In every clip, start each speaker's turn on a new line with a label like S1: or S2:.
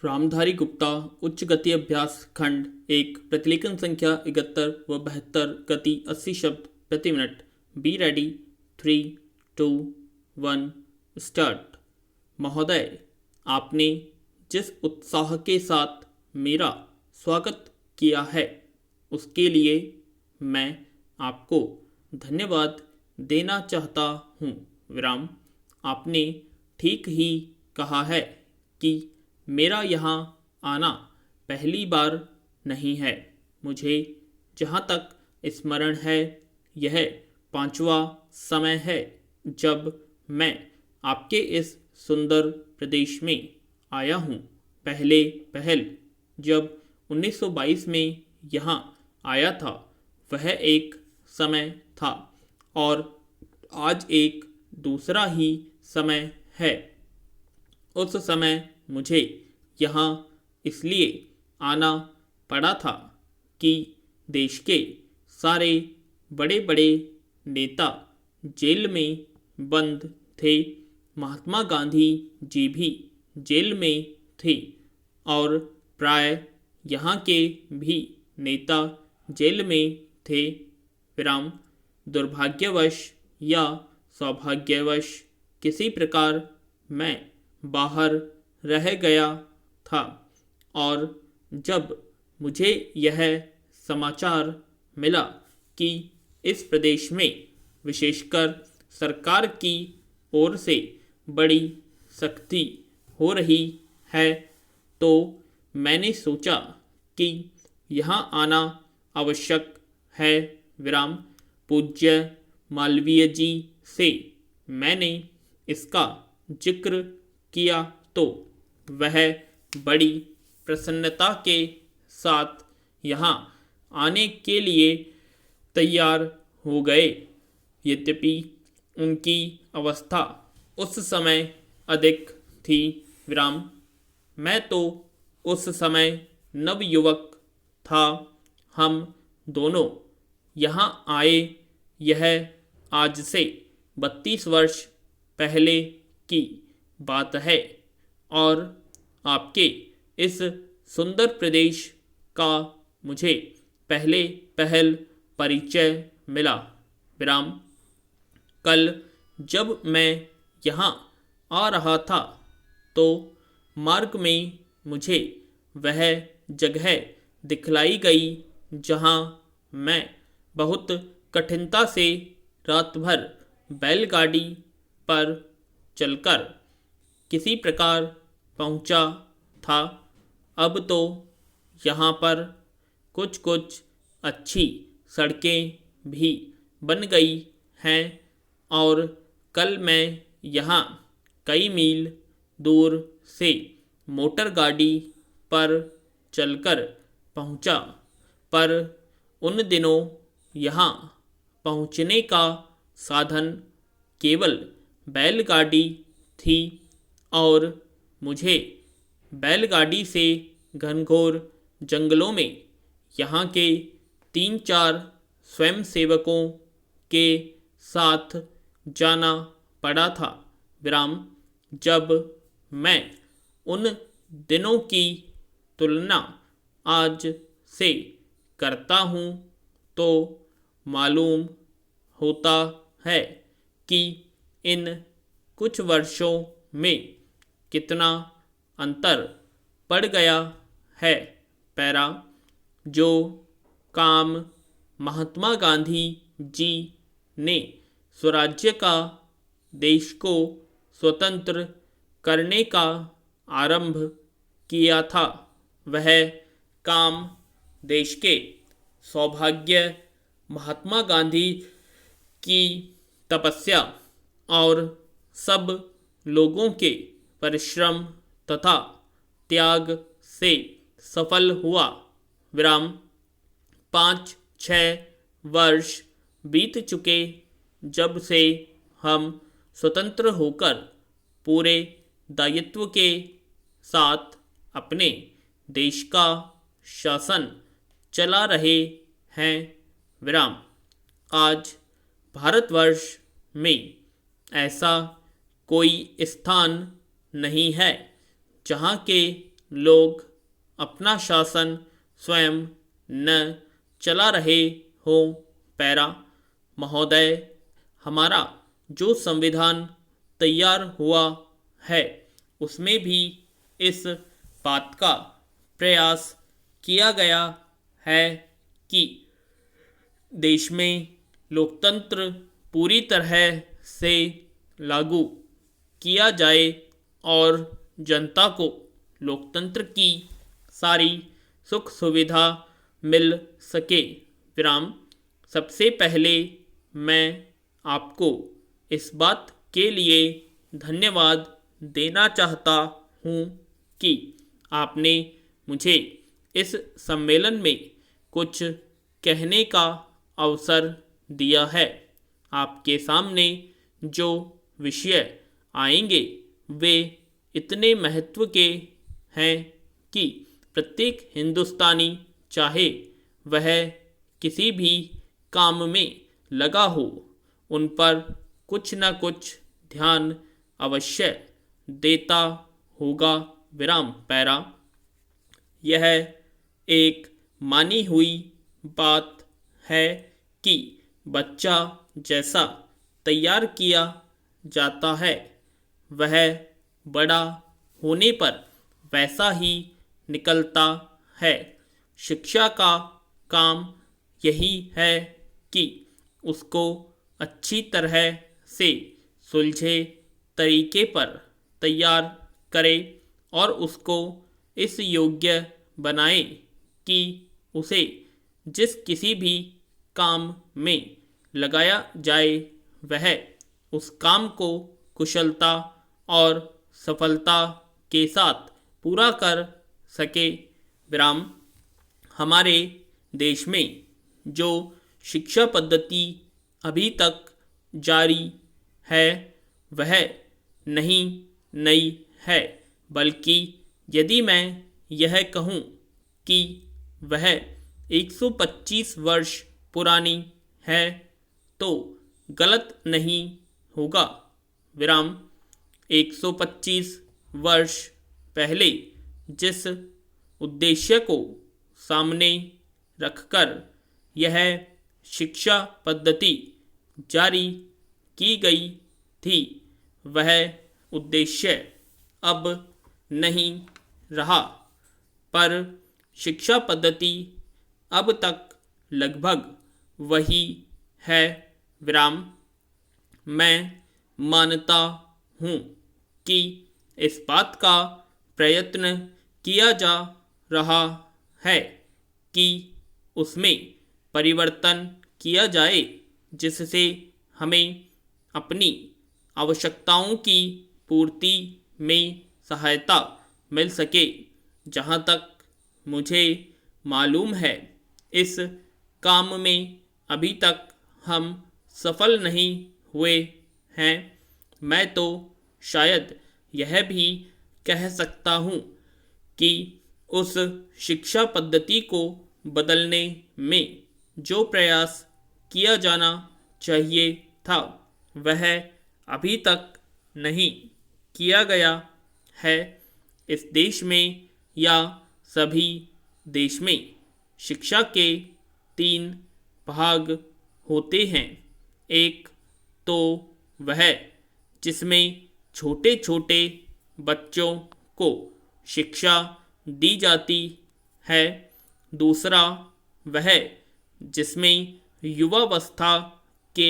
S1: रामधारी गुप्ता उच्च गति अभ्यास खंड 1 प्रतिलेखन संख्या 71 व 72 गति 80 शब्द प्रति मिनट। Be ready 3, 2, 1 start. महोदय, आपने जिस उत्साह के साथ मेरा स्वागत किया है उसके लिए मैं आपको धन्यवाद देना चाहता हूँ। विराम। आपने ठीक ही कहा है कि मेरा यहाँ आना पहली बार नहीं है। मुझे जहाँ तक स्मरण है यह 5वां समय है जब मैं आपके इस सुंदर प्रदेश में आया हूँ। पहल जब 1922 में यहाँ आया था वह एक समय था और आज एक दूसरा ही समय है। उस समय मुझे यहाँ इसलिए आना पड़ा था कि देश के सारे बड़े बड़े नेता जेल में बंद थे। महात्मा गांधी जी भी जेल में थे और प्राय यहाँ के भी नेता जेल में थे। विराम। दुर्भाग्यवश या सौभाग्यवश किसी प्रकार मैं बाहर रह गया था और जब मुझे यह समाचार मिला कि इस प्रदेश में विशेषकर सरकार की ओर से बड़ी सख्ती हो रही है तो मैंने सोचा कि यहाँ आना आवश्यक है। विराम। पूज्य मालवीय जी से मैंने इसका जिक्र किया तो वह बड़ी प्रसन्नता के साथ यहाँ आने के लिए तैयार हो गए। यद्यपि उनकी अवस्था उस समय अधिक थी। विराम। मैं तो उस समय नवयुवक था। हम दोनों यहाँ आए यह आज से 32 वर्ष पहले की बात है और आपके इस सुंदर प्रदेश का मुझे पहल परिचय मिला। विराम। कल जब मैं यहाँ आ रहा था तो मार्ग में मुझे वह जगह दिखलाई गई जहाँ मैं बहुत कठिनता से रात भर बैलगाड़ी पर चलकर किसी प्रकार पहुँचा था। अब तो यहाँ पर कुछ अच्छी सड़कें भी बन गई हैं और कल मैं यहाँ कई मील दूर से मोटर गाड़ी पर चलकर पहुँचा, पर उन दिनों यहाँ पहुँचने का साधन केवल बैलगाड़ी थी और मुझे बैलगाड़ी से घनघोर जंगलों में यहाँ के 3-4 स्वयंसेवकों के साथ जाना पड़ा था। विराम। जब मैं उन दिनों की तुलना आज से करता हूँ तो मालूम होता है कि इन कुछ वर्षों में कितना अंतर पड़ गया है। पैरा। जो काम महात्मा गांधी जी ने स्वराज्य का देश को स्वतंत्र करने का आरंभ किया था वह काम देश के सौभाग्य महात्मा गांधी की तपस्या और सब लोगों के परिश्रम तथा त्याग से सफल हुआ। विराम। 5-6 वर्ष बीत चुके जब से हम स्वतंत्र होकर पूरे दायित्व के साथ अपने देश का शासन चला रहे हैं। विराम। आज भारतवर्ष में ऐसा कोई स्थान नहीं है जहाँ के लोग अपना शासन स्वयं न चला रहे हो। पैरा महोदय, हमारा जो संविधान तैयार हुआ है उसमें भी इस बात का प्रयास किया गया है कि देश में लोकतंत्र पूरी तरह से लागू किया जाए और जनता को लोकतंत्र की सारी सुख सुविधा मिल सके। विराम। सबसे पहले मैं आपको इस बात के लिए धन्यवाद देना चाहता हूँ कि आपने मुझे इस सम्मेलन में कुछ कहने का अवसर दिया है। आपके सामने जो विषय आएंगे वे इतने महत्व के हैं कि प्रत्येक हिंदुस्तानी, चाहे वह किसी भी काम में लगा हो, उन पर कुछ न कुछ ध्यान अवश्य देता होगा। विराम। पैरा। यह एक मानी हुई बात है कि बच्चा जैसा तैयार किया जाता है वह बड़ा होने पर वैसा ही निकलता है। शिक्षा का काम यही है कि उसको अच्छी तरह से सुलझे तरीके पर तैयार करे और उसको इस योग्य बनाए कि उसे जिस किसी भी काम में लगाया जाए वह उस काम को कुशलता और सफलता के साथ पूरा कर सके। विराम। हमारे देश में जो शिक्षा पद्धति अभी तक जारी है वह नहीं नई है, बल्कि यदि मैं यह कहूँ कि वह 125 वर्ष पुरानी है तो गलत नहीं होगा। विराम। 125 वर्ष पहले जिस उद्देश्य को सामने रखकर यह शिक्षा पद्धति जारी की गई थी वह उद्देश्य अब नहीं रहा, पर शिक्षा पद्धति अब तक लगभग वही है। विराम। मैं मानता हूँ कि इस बात का प्रयत्न किया जा रहा है कि उसमें परिवर्तन किया जाए जिससे हमें अपनी आवश्यकताओं की पूर्ति में सहायता मिल सके। जहाँ तक मुझे मालूम है इस काम में अभी तक हम सफल नहीं हुए हैं। मैं तो शायद यह भी कह सकता हूँ कि उस शिक्षा पद्धति को बदलने में जो प्रयास किया जाना चाहिए था वह अभी तक नहीं किया गया है। इस देश में या सभी देश में शिक्षा के 3 भाग होते हैं। एक तो वह जिसमें छोटे छोटे बच्चों को शिक्षा दी जाती है। दूसरा वह जिसमें युवावस्था के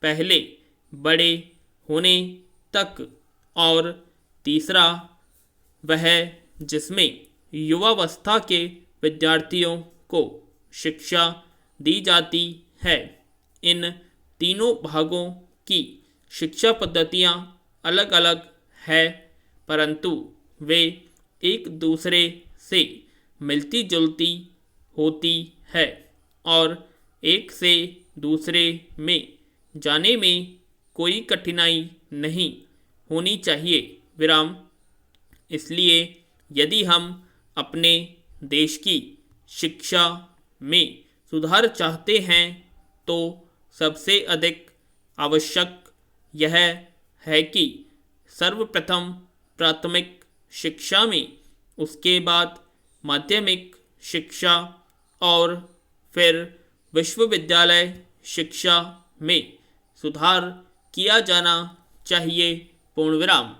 S1: पहले बड़े होने तक, और तीसरा वह जिसमें युवावस्था के विद्यार्थियों को शिक्षा दी जाती है। इन तीनों भागों की शिक्षा पद्धतियाँ अलग अलग है, परंतु वे एक दूसरे से मिलती जुलती होती है और एक से दूसरे में जाने में कोई कठिनाई नहीं होनी चाहिए। विराम। इसलिए यदि हम अपने देश की शिक्षा में सुधार चाहते हैं तो सबसे अधिक आवश्यक यह है कि सर्वप्रथम प्राथमिक शिक्षा में उसके बाद माध्यमिक शिक्षा और फिर विश्वविद्यालय शिक्षा में सुधार किया जाना चाहिए। पूर्ण विराम।